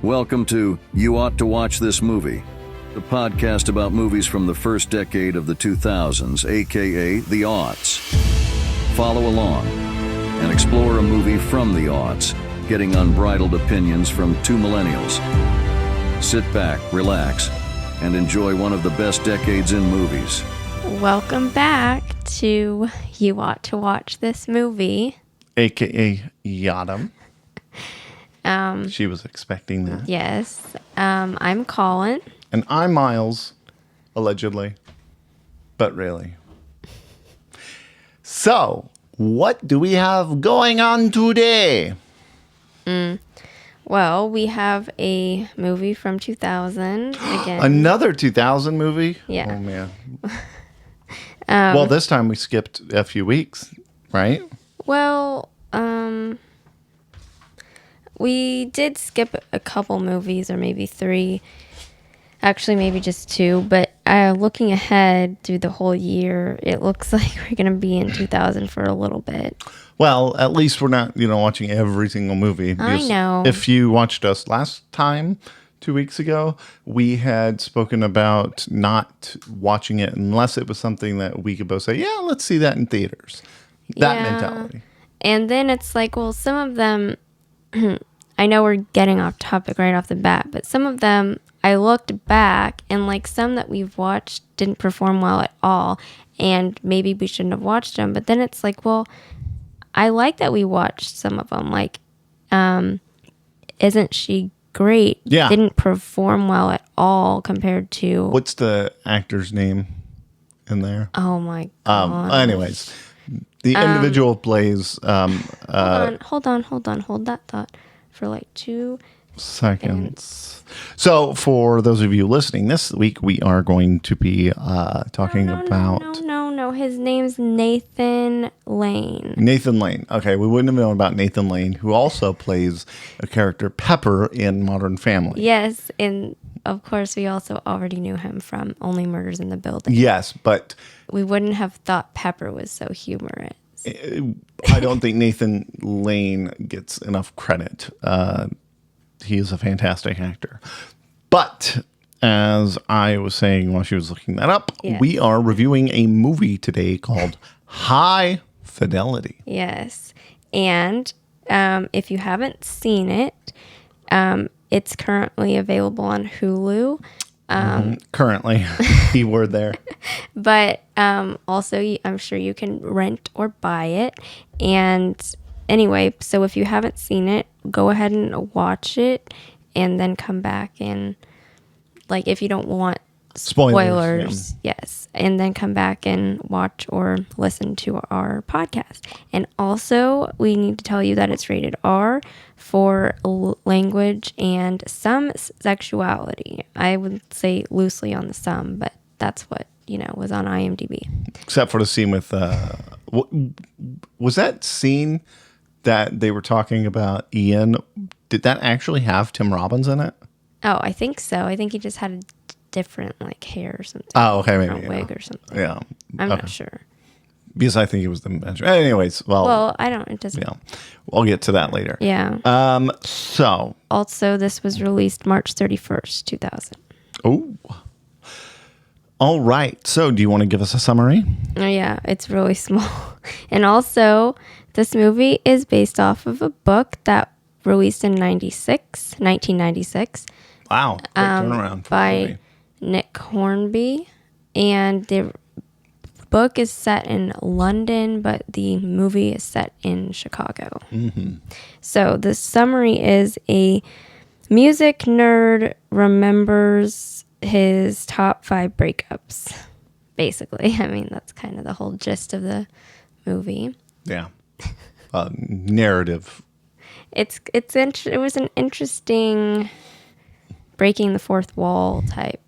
Welcome to You Ought to Watch This Movie, the podcast about movies from the first decade of the 2000s, aka the aughts. Follow along and explore a movie from the aughts, getting unbridled opinions from two millennials. Sit back, relax, and enjoy one of the best decades in movies. Welcome back to You Ought to Watch This Movie. AKA Yadam. She was expecting that. Yes. I'm Colin. And I'm Miles, allegedly. But really. So, what do we have going on today? Well, we have a movie from 2000 again. Another 2000 movie? Yeah. Oh, man. Well, this time we skipped a few weeks, right? Well, we did skip a couple movies, or maybe three. Actually, maybe just two. But looking ahead through the whole year, it looks like we're going to be in 2000 for a little bit. Well, at least we're not, watching every single movie. I know. If you watched us last time, 2 weeks ago, we had spoken about not watching it unless it was something that we could both say, yeah, let's see that in theaters. That mentality. And then it's like, well, some of them, I know we're getting off topic right off the bat, but some of them, I looked back and like some that we've watched didn't perform well at all. And maybe we shouldn't have watched them. But then it's like, well, I like that we watched some of them. Like, Isn't She Great? Yeah. Didn't perform well at all compared to... What's the actor's name in there? Oh my God. Anyways, the individual plays... Hold that thought for like 2 seconds. So, for those of you listening, this week we are going to be talking about... No. His name's Nathan Lane. Nathan Lane. Okay, we wouldn't have known about Nathan Lane, who also plays a character, Pepper, in Modern Family. Yes, and of course we also already knew him from Only Murders in the Building. Yes, but... we wouldn't have thought Pepper was so humorous. I don't think Nathan Lane gets enough credit. He is a fantastic actor. But as I was saying while she was looking that up, Yes. We are reviewing a movie today called High Fidelity. Yes, and if you haven't seen it, it's currently available on Hulu. Currently, keyword there. But also, I'm sure you can rent or buy it. And anyway, so if you haven't seen it, go ahead and watch it and then come back and, like, if you don't want spoilers, yes, and then come back and watch or listen to our podcast. And also, we need to tell you that it's rated R for language and some sexuality. I would say loosely on the some, but that's what, was on IMDb. Except for the scene with, was that scene that they were talking about Ian, did that actually have Tim Robbins in it? Oh, I think so. I think he just had a different, like, hair or something. Oh, okay, maybe. Or wig or something. Yeah. I'm not sure. Because I think it was the mention. Anyways, well, I don't, it doesn't. Yeah. I'll get to that later. Yeah. So. Also, this was released March 31st, 2000. Oh. All right. So, do you want to give us a summary? Oh, yeah, it's really small. And also, this movie is based off of a book that released in 1996. Wow. Quick turnaround. By Nick Hornby. And the book is set in London, but the movie is set in Chicago. Mm-hmm. So the summary is a music nerd remembers his top 5 breakups. Basically, I mean, that's kind of the whole gist of the movie. Yeah. Narrative. It was an interesting breaking the fourth wall type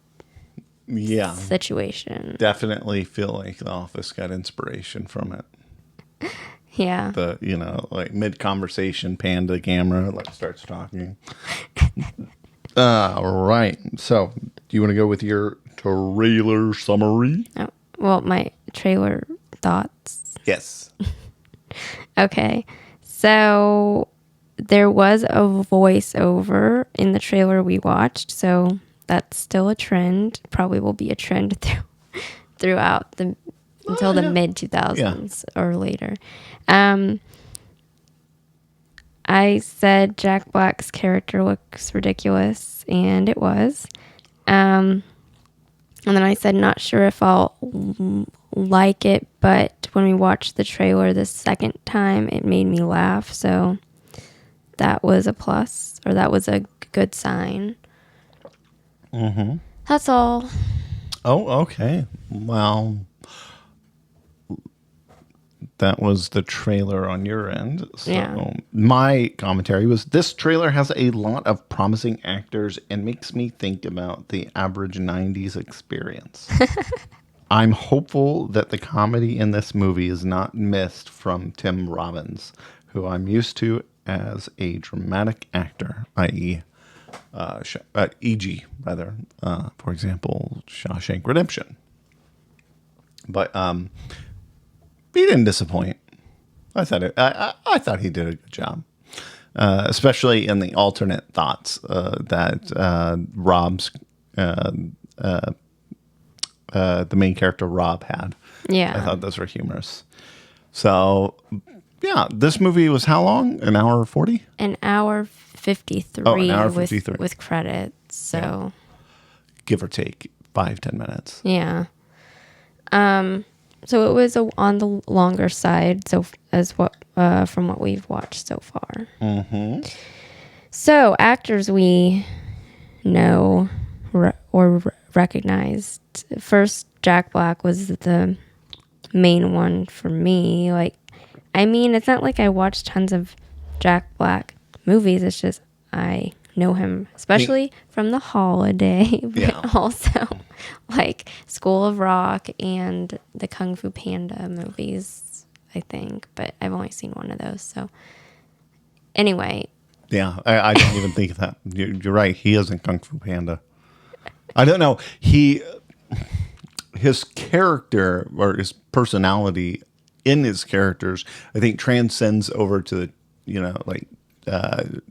situation. Definitely feel like The Office got inspiration from it. Yeah. The, like mid-conversation, pan to the camera, like starts talking. All right. So, do you want to go with your trailer summary? Oh, well, my trailer thoughts. Yes. Okay. So there was a voiceover in the trailer we watched, so that's still a trend. Probably will be a trend throughout until the mid 2000s or later. I said Jack Black's character looks ridiculous, and it was. And then I said not sure if I'll like it, but when we watched the trailer the second time, it made me laugh, so that was a plus, or that was a good sign. Mm-hmm. That's all. Oh, okay. Well, that was the trailer on your end. So my commentary was, this trailer has a lot of promising actors and makes me think about the average 90s experience. I'm hopeful that the comedy in this movie is not missed from Tim Robbins, who I'm used to as a dramatic actor, i.e., E.G., rather, for example, Shawshank Redemption. But he didn't disappoint. I thought he did a good job, especially in the alternate thoughts that Rob's the main character Rob had. Yeah, I thought those were humorous. So, yeah, this movie was how long? An hour 40? An hour 53. Oh, an hour 53. With credits. So, give or take 5-10 minutes. Yeah. So it was on the longer side. So from what we've watched so far. Mm-hmm. So actors we know or recognized. First, Jack Black was the main one for me. It's not like I watched tons of Jack Black movies. It's just I know him, especially from The Holiday, but also like School of Rock and the Kung Fu Panda movies, I think. But I've only seen one of those. So anyway. Yeah, I don't even think of that. You're right. He isn't Kung Fu Panda. I don't know. His character or his personality in his characters, I think, transcends over to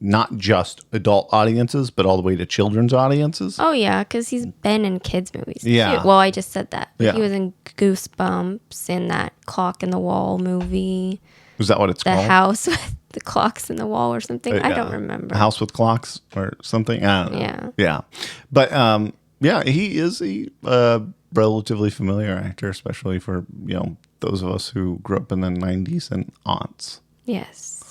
not just adult audiences, but all the way to children's audiences. Oh, yeah, because he's been in kids' movies. Yeah. Too. Well, I just said that. Yeah. He was in Goosebumps, in that Clock in the Wall movie. Was that what it's called? The House with the Clocks in the Wall or something. I don't remember. House with Clocks or something. I don't know. Yeah. Yeah. But, he is a relatively familiar actor, especially for, those of us who grew up in the 90s and aunts. Yes.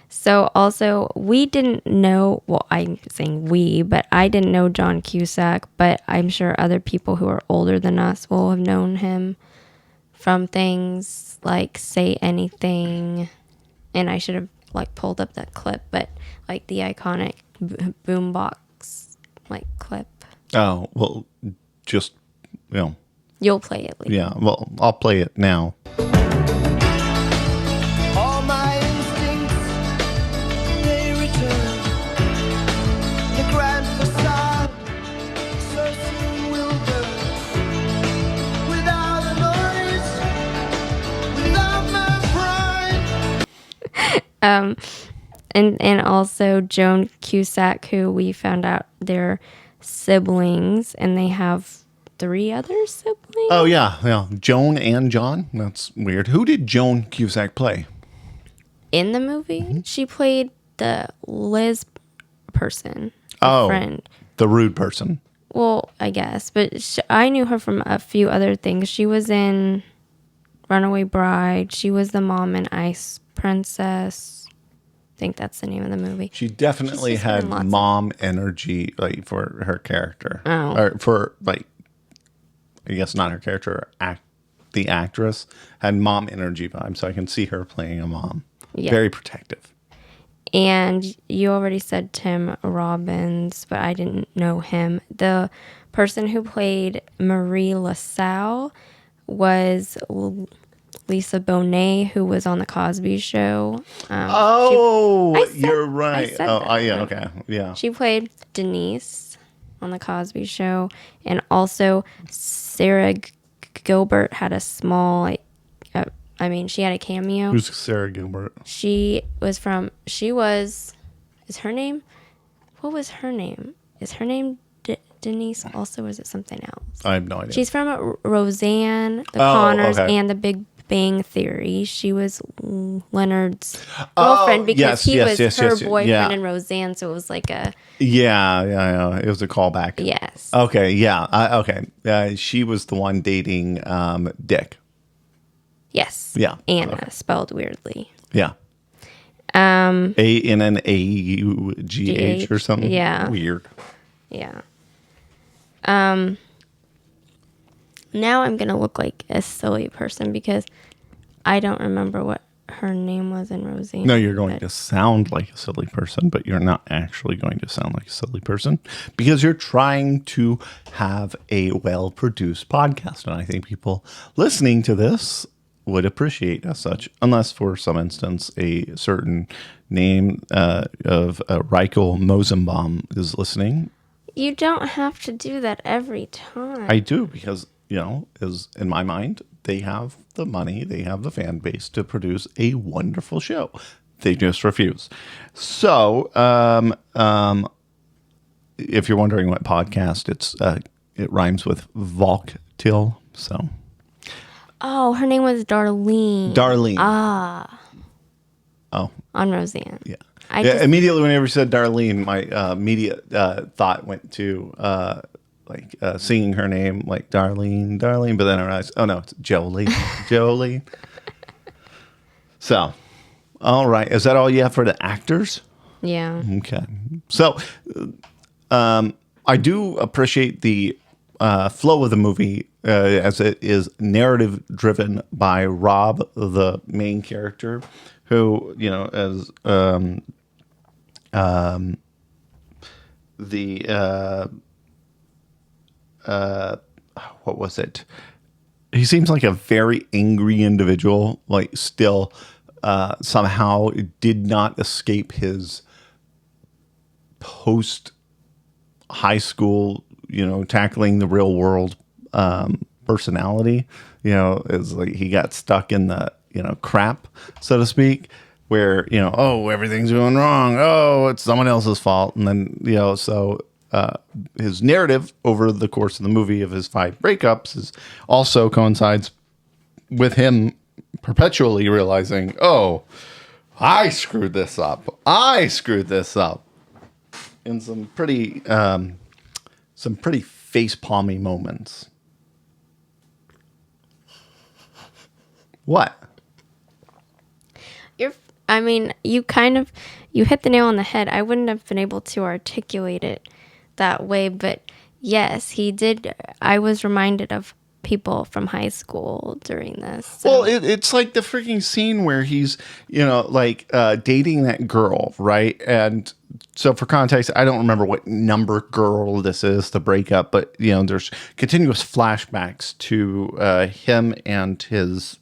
So also, we didn't know, well, I'm saying we, but I didn't know John Cusack, but I'm sure other people who are older than us will have known him from things like Say Anything, and I should have pulled up that clip, but like the iconic boombox clip. Oh, well, just, You'll play it later. Yeah, well, I'll play it now. All my instincts, they return. The grand facade so soon will burn. Without a noise, without my pride. And also Joan Cusack, who we found out they're siblings, and they have 3 other siblings. Oh, yeah. Joan and John. That's weird. Who did Joan Cusack play? In the movie? Mm-hmm. She played the Liz person. Friend. The rude person. Well, I guess. But I knew her from a few other things. She was in Runaway Bride. She was the mom in Ice Princess. I think that's the name of the movie. She definitely had mom energy for her character. Oh. Or for I guess not her character, the actress had mom energy vibes, so I can see her playing a mom. Yeah. Very protective. And you already said Tim Robbins, but I didn't know him. The person who played Marie LaSalle was Lisa Bonet, who was on The Cosby Show. You're right. Okay. Yeah. She played Denise on The Cosby Show. And also Sarah Gilbert had a small I mean, she had a cameo. Who's Sarah Gilbert? Is her name? What was her name? Is her name Denise also? Or is it something else? I have no idea. She's from Roseanne, The Connors, okay. and The Big Bang Theory. She was Leonard's girlfriend because he was her boyfriend yeah. in Roseanne, so it was like a... Yeah. It was a callback. Yes. Okay, yeah. Okay. She was the one dating Dick. Yes. Yeah, Anna, spelled weirdly. Yeah. ANNAUGH or something. Yeah. Weird. Yeah. Now I'm going to look like a silly person because I don't remember what her name was in Roseanne. No, you're going to sound like a silly person, but you're not actually going to sound like a silly person because you're trying to have a well-produced podcast. And I think people listening to this would appreciate as such, unless for some instance a certain name of Reichel Mosenbaum is listening. You don't have to do that every time. I do because, is in my mind, they have the money, they have the fan base to produce a wonderful show. They just refuse. So, if you're wondering what podcast, it rhymes with Volktil. So, Oh, her name was Darlene. Darlene. On Roseanne. Yeah. I Immediately whenever you said Darlene, my immediate thought went to singing her name like Darlene, but then I realized, oh no, it's Jolie. Jolie. So, all right. Is that all you have for the actors? Yeah. Okay. So, I do appreciate the flow of the movie as it is narrative driven by Rob, the main character, who, as what was it? He seems like a very angry individual, like still somehow did not escape his post high school, tackling the real world personality. Is like he got stuck in the, crap, so to speak, where, oh, everything's going wrong. Oh, it's someone else's fault. And then, so his narrative over the course of the movie of his 5 breakups is also coincides with him perpetually realizing, oh, I screwed this up. In some pretty face palmy moments. What? You hit the nail on the head. I wouldn't have been able to articulate it that way, but yes, he did. I was reminded of people from high school during this. So. Well, it's like the freaking scene where he's, dating that girl, right? And so for context, I don't remember what number girl this is, the breakup, but, there's continuous flashbacks to him and his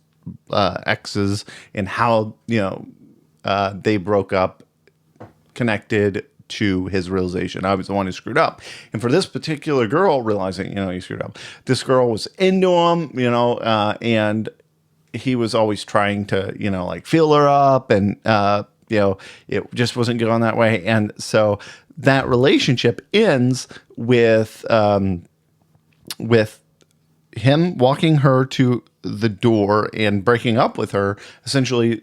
exes and how, they broke up, connected to his realization. I was the one who screwed up. And for this particular girl realizing, he screwed up, this girl was into him, and he was always trying to, feel her up and, it just wasn't going that way. And so that relationship ends with him walking her to the door and breaking up with her, essentially,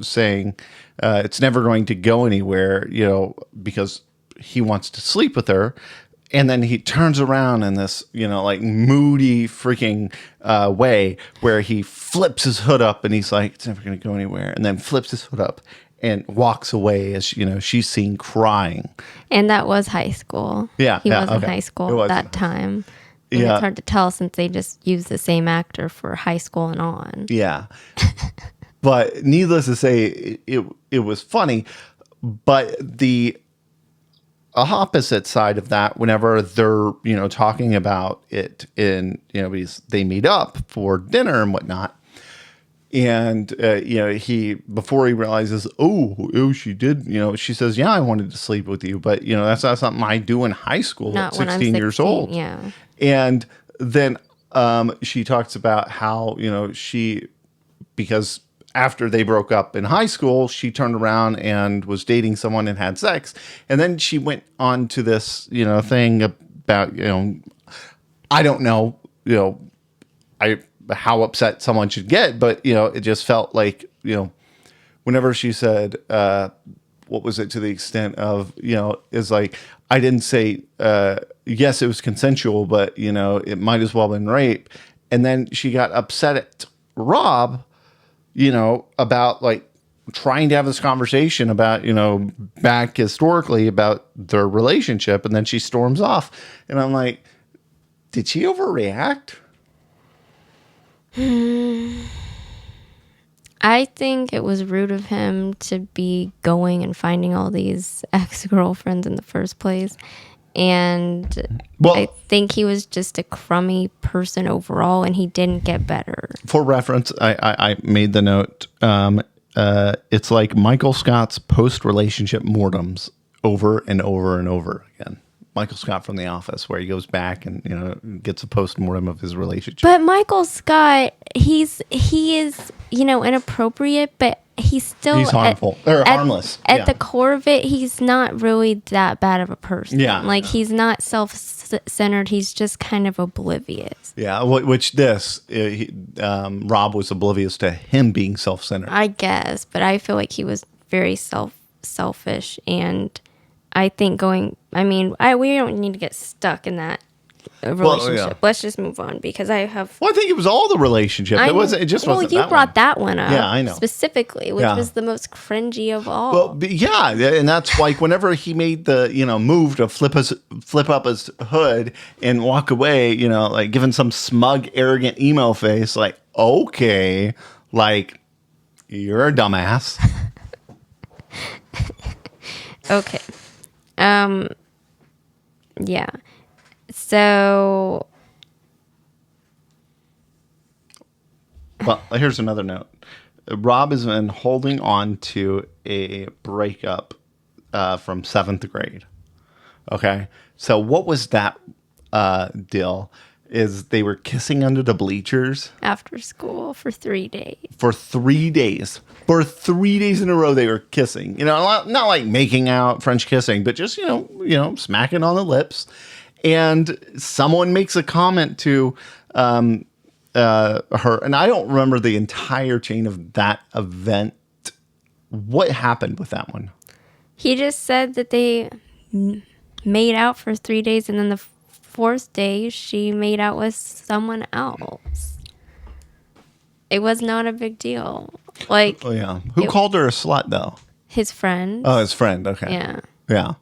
saying it's never going to go anywhere, because he wants to sleep with her. And then he turns around in this, moody freaking way where he flips his hood up and he's like, it's never going to go anywhere. And then flips his hood up and walks away as, she's seen crying. And that was high school. Yeah. He was in okay. high school at that time. And Yeah. it's hard to tell since they just use the same actor for high school and on. Yeah. But needless to say, it was funny. But the opposite side of that, whenever they're, talking about it in, because they meet up for dinner and whatnot. And, he, before he realizes, oh, she did, she says, yeah, I wanted to sleep with you. But, that's not something I do in high school Not at when I'm 16 years 16, old. yeah. And then she talks about how, because after they broke up in high school, she turned around and was dating someone and had sex. And then she went on to this, thing about, I don't know, how upset someone should get, but, it just felt like, whenever she said, what was it, to the extent of, is like, I didn't say, yes, it was consensual, but, it might as well have been rape. And then she got upset at Rob, about like trying to have this conversation about, back historically about their relationship. And then she storms off. And I'm like, did she overreact? I think it was rude of him to be going and finding all these ex-girlfriends in the first place. And I think he was just a crummy person overall, and he didn't get better. For reference, I made the note. It's like Michael Scott's post-relationship mortems over and over and over again. Michael Scott from The Office, where he goes back and gets a post-mortem of his relationship. But Michael Scott, he is inappropriate, but he's harmful or harmless. At the core of it, he's not really that bad of a person. Yeah, like he's not self-centered. He's just kind of oblivious. Yeah, which Rob was oblivious to him being self-centered. I guess, but I feel like he was very selfish, and I think we don't need to get stuck in that relationship. yeah. Let's just move on because I have. Well, I think it was all the relationship. It just wasn't. You brought that one up. Yeah, I know. Specifically, which was the most cringy of all. Well, yeah, and that's like whenever he made the move to flip up his hood and walk away, like giving some smug, arrogant emo face, like okay, like you're a dumbass. Okay. Yeah. So. Well, here's another note. Rob has been holding on to a breakup from 7th grade. Okay. So what was that deal? Is they were kissing under the bleachers After school for 3 days. For 3 days. For 3 days in a row, they were kissing. Not like making out, French kissing, but just, smacking on the lips. And someone makes a comment to her, and I don't remember the entire chain of that event. What happened with that one? He just said that they made out for 3 days, and then the 4th day, she made out with someone else. It was not a big deal. Like, oh yeah, who called her a slut though? His friend. Oh, his friend. Okay. Yeah. Yeah.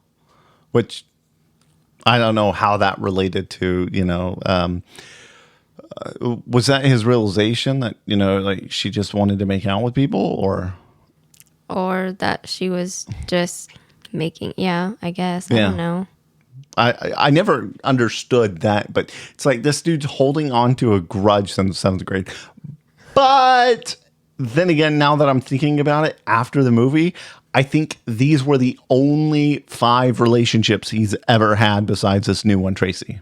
Which I don't know how that related to was that his realization that like she just wanted to make out with people, or that she was just making. Yeah, I guess. I don't know. I never understood that, but it's like this dude's holding on to a grudge since 7th grade. But then again, now that I'm thinking about it after the movie, I think these were the only 5 relationships he's ever had besides this new one, Tracy.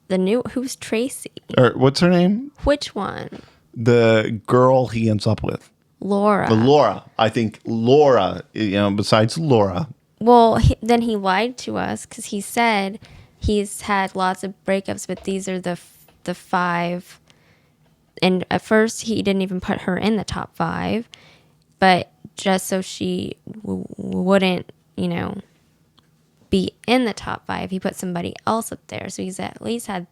Who's Tracy? Or what's her name? Which one? The girl he ends up with. Laura. Laura. I think Laura, besides Laura. Well, then he lied to us because he said he's had lots of breakups, but these are the 5. And at first, he didn't even put her in the top 5, but just so she wouldn't, be in the top 5, he put somebody else up there. So he's at least had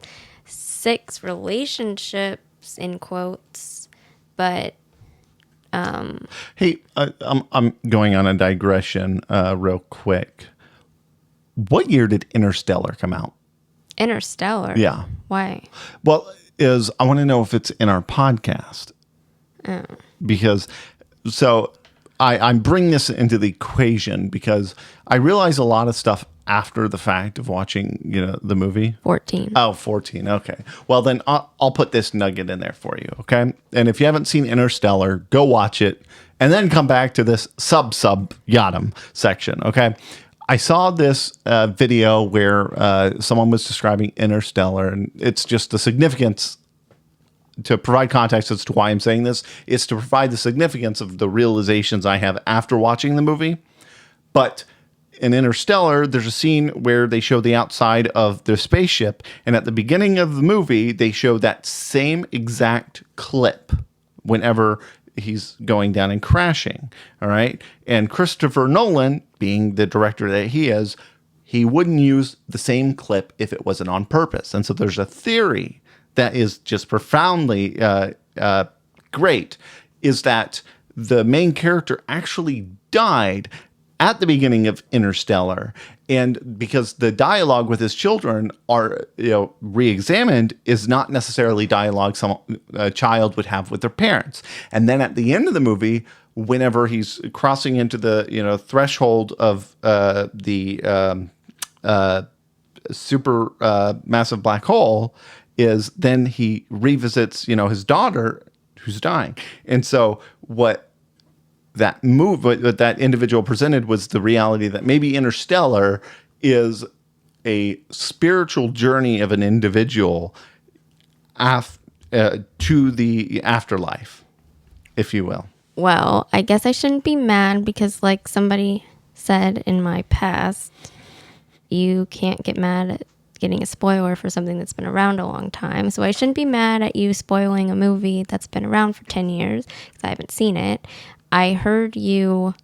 6 relationships, in quotes, but. Hey, I'm going on a digression real quick. What year did Interstellar come out? Interstellar? Yeah. Why? Well, I want to know if it's in our podcast. Oh. Because, I'm bringing this into the equation because I realize a lot of stuff after the fact of watching, the movie. 14. Oh, 14. Okay. Well, then I'll put this nugget in there for you. Okay. And if you haven't seen Interstellar, go watch it and then come back to this sub-yadam section. Okay. I saw this video where someone was describing Interstellar, and it's just the significance. To provide context as to why I'm saying this, is to provide the significance of the realizations I have after watching the movie. But in Interstellar, there's a scene where they show the outside of the spaceship, and at the beginning of the movie, they show that same exact clip whenever he's going down and crashing. All right. And Christopher Nolan, being the director that he is, he wouldn't use the same clip if it wasn't on purpose. And so there's a theory that is just profoundly great, is that the main character actually died at the beginning of Interstellar. And because the dialogue with his children are, re-examined, is not necessarily dialogue a child would have with their parents. And then at the end of the movie, whenever he's crossing into the, threshold of the super massive black hole, is then he revisits, his daughter who's dying. And so what that individual presented was the reality that maybe Interstellar is a spiritual journey of an individual to the afterlife, if you will. Well, I guess I shouldn't be mad because, like somebody said in my past, you can't get mad at getting a spoiler for something that's been around a long time. So I shouldn't be mad at you spoiling a movie that's been around for 10 years because I haven't seen it. I heard you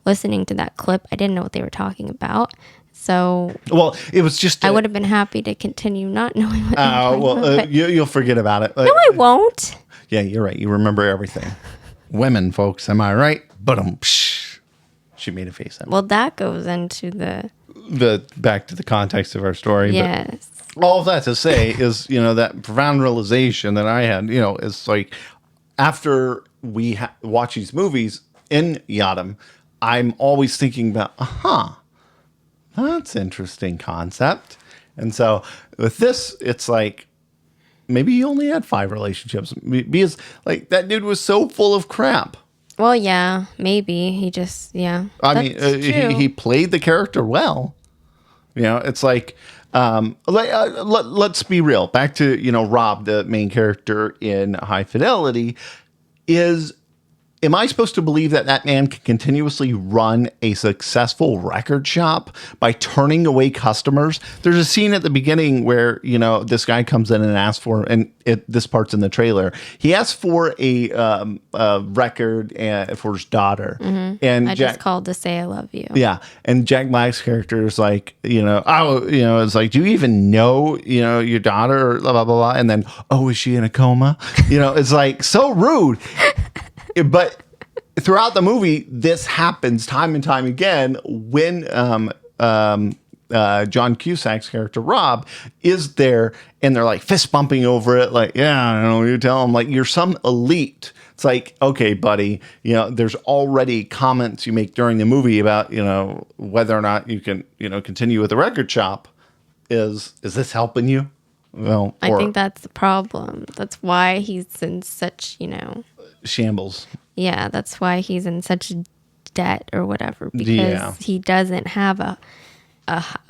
listening to that clip. I didn't know what they were talking about. So, well, it was just I would have been happy to continue not knowing what they were talking about. You'll forget about it. No, I won't. Yeah, you're right. You remember everything. Women, folks, am I right? But she made a face at me. Well, that goes into the back to the context of our story. Yes. But all of that to say is, that profound realization that I had, is like after we watch these movies in Yadam, I'm always thinking about, that's interesting concept. And so with this, it's like, maybe he only had 5 relationships because like that dude was so full of crap. Well, yeah, maybe he just, I mean, he played the character well. It's like, let's be real. Back to, Rob, the main character in High Fidelity, am I supposed to believe that man can continuously run a successful record shop by turning away customers? There's a scene at the beginning where, this guy comes in and asks for, and this part's in the trailer, he asks for a record for his daughter. Mm-hmm. And just called to say I love you. Yeah. And Jack Black's character is like, it's like, do you even know, your daughter, or blah, blah, blah. And then, is she in a coma? It's like so rude. But throughout the movie, this happens time and time again when John Cusack's character, Rob, is there and they're like fist bumping over it. Like, I don't know, you tell them like you're some elite. It's like, okay, buddy, there's already comments you make during the movie about, whether or not you can, continue with the record shop. Is this helping you? Well, I think that's the problem. That's why he's in such, shambles. Yeah, that's why he's in such debt or whatever, because he doesn't have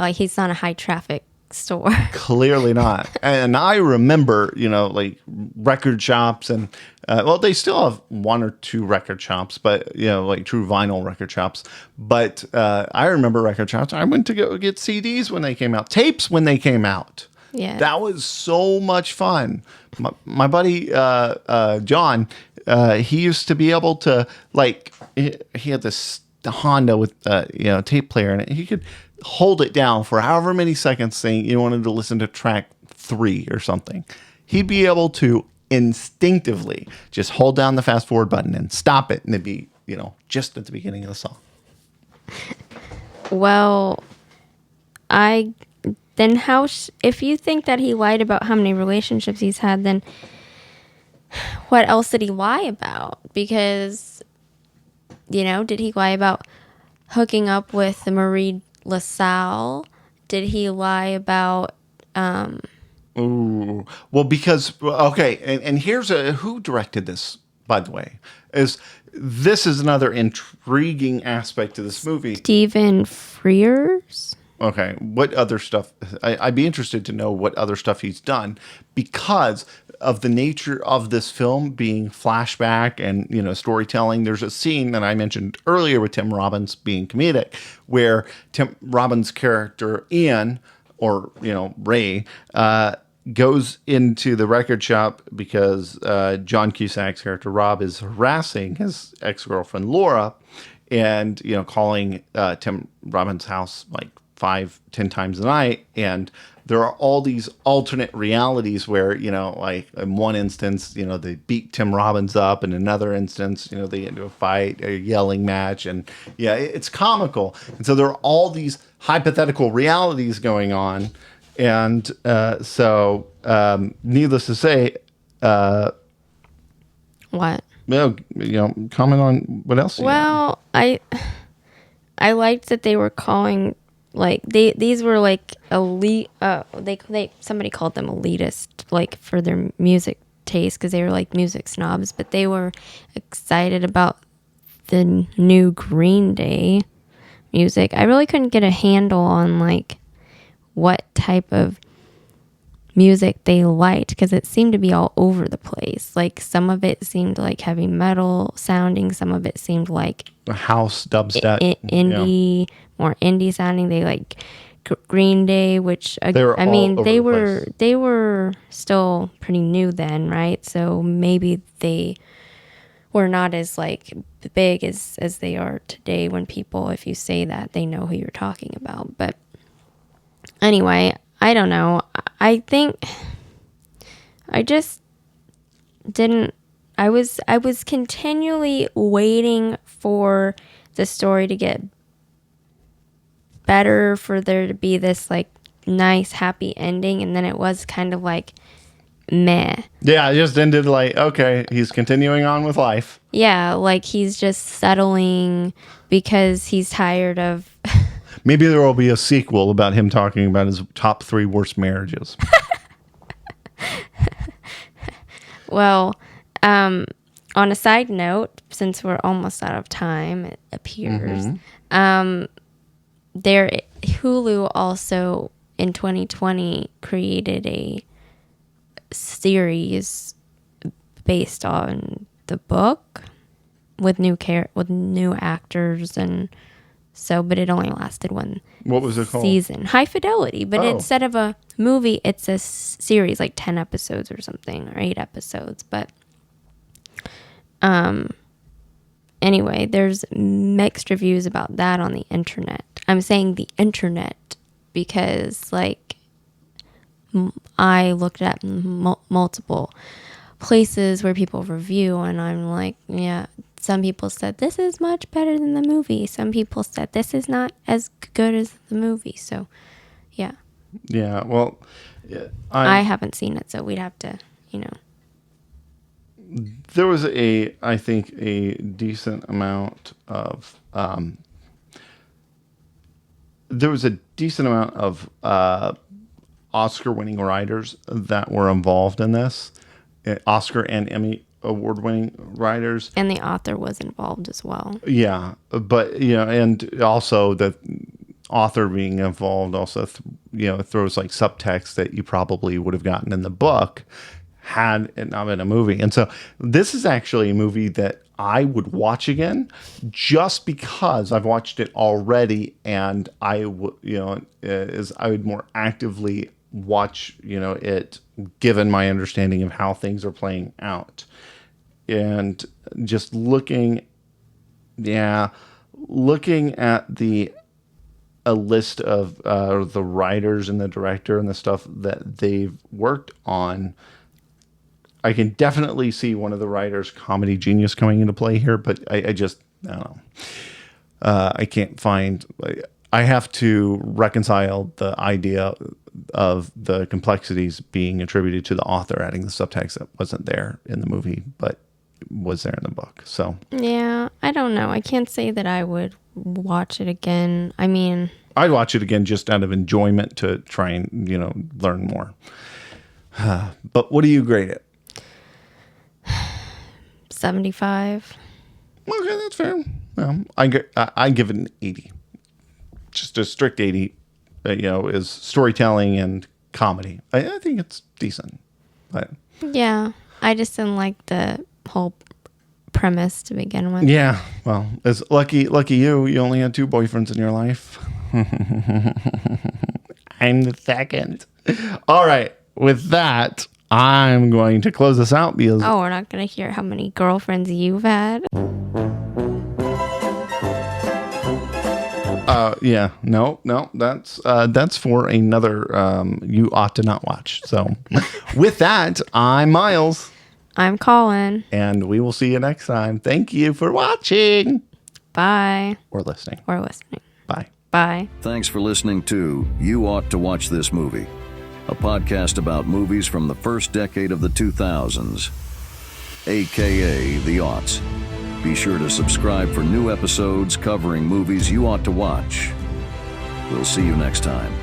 he's not a high traffic store. Clearly not. And I remember, like record shops and they still have 1 or 2 record shops, but like true vinyl record shops. But I remember record shops. I went to go get CDs when they came out, tapes when they came out. Yeah, that was so much fun. My buddy John, he used to be able to like he had this Honda with tape player in it. He could hold it down for however many seconds, saying you wanted to listen to track 3 or something. He'd be able to instinctively just hold down the fast forward button and stop it, and it'd be just at the beginning of the song. Well, then if you think that he lied about how many relationships he's had, then what else did he lie about? Because, did he lie about hooking up with Marie LaSalle? Did he lie about... Well, because... Okay, and here's who directed this, by the way. This is another intriguing aspect to this movie. Stephen Frears. Okay, what other stuff? I'd be interested to know what other stuff he's done because of the nature of this film being flashback and, you know, storytelling. There's a scene that I mentioned earlier with Tim Robbins being comedic where Tim Robbins' character Ian, or, you know, Ray, goes into the record shop because John Cusack's character Rob is harassing his ex-girlfriend Laura and, you know, calling Tim Robbins' house like 5-10 times a night. And there are all these alternate realities where, you know, like in one instance, you know, they beat Tim Robbins up. In another instance, you know, they get into a fight, a yelling match. And yeah, it's comical. And so there are all these hypothetical realities going on. And so needless to say, What? well, you know, comment on what else you got. Well, I liked that they were calling, like, these were like elite. They somebody called them elitist, like, for their music taste, because they were like music snobs, but they were excited about the new Green Day music. I really couldn't get a handle on like what type of music they liked, because it seemed to be all over the place. Like, some of it seemed like heavy metal sounding, some of it seemed like House, dubstep, indie, more indie sounding. They like Green Day, which They were I all mean, over they the were place. they were still pretty new then, right? So maybe they were not as like big as they are today. When people, if you say that, they know who you're talking about. But anyway, I don't know. I think I just didn't. I was continually waiting for the story to get better, for there to be this like nice happy ending, and then it was kind of like meh. Yeah, it just ended like, okay, he's continuing on with life. Yeah, like he's just settling because he's tired of Maybe there will be a sequel about him talking about his top 3 worst marriages. Well, on a side note, since we're almost out of time, it appears, there Hulu also in 2020 created a series based on the book with new actors, and so, but it only lasted one What was it called? season. High Fidelity, but Oh. instead of a movie, it's a series, like 10 episodes or something, or 8 episodes. But anyway, there's mixed reviews about that on the internet. I'm saying the internet because, like, I looked at multiple places where people review, and I'm like, yeah, some people said this is much better than the movie. Some people said this is not as good as the movie. So, yeah. Yeah, well, yeah, I haven't seen it, so we'd have to, there was I think a decent amount of Oscar-winning writers that were involved in this, Oscar and Emmy award-winning writers. And the author was involved as well. Yeah, but you know, and also the author being involved also, throws like subtext that you probably would have gotten in the book had it not been a movie. And so this is actually a movie that I would watch again, just because I've watched it already, and I would more actively watch it, given my understanding of how things are playing out. And just looking at a list of the writers and the director and the stuff that they've worked on, I can definitely see one of the writers' comedy genius coming into play here, but I don't know. I can't find. I have to reconcile the idea of the complexities being attributed to the author adding the subtext that wasn't there in the movie, but was there in the book. So Yeah, I don't know. I can't say that I would watch it again. I mean, I'd watch it again just out of enjoyment to try and learn more. But what do you grade it? 75. Okay, that's fair. I give it an 80. Just a strict 80. Is storytelling and comedy. I think it's decent. But Yeah, I just didn't like the whole premise to begin with. yeah, well, it's lucky you. You only had 2 boyfriends in your life. I'm the second. All right, with that, I'm going to close this out because Oh, we're not going to hear how many girlfriends you've had. yeah, no, that's for another. You ought to not watch. So, with that, I'm Miles. I'm Colin. And we will see you next time. Thank you for watching. Bye. Or listening. Bye. Bye. Thanks for listening to You Ought to Watch This Movie, a podcast about movies from the first decade of the 2000s, aka the aughts. Be sure to subscribe for new episodes covering movies you ought to watch. We'll see you next time.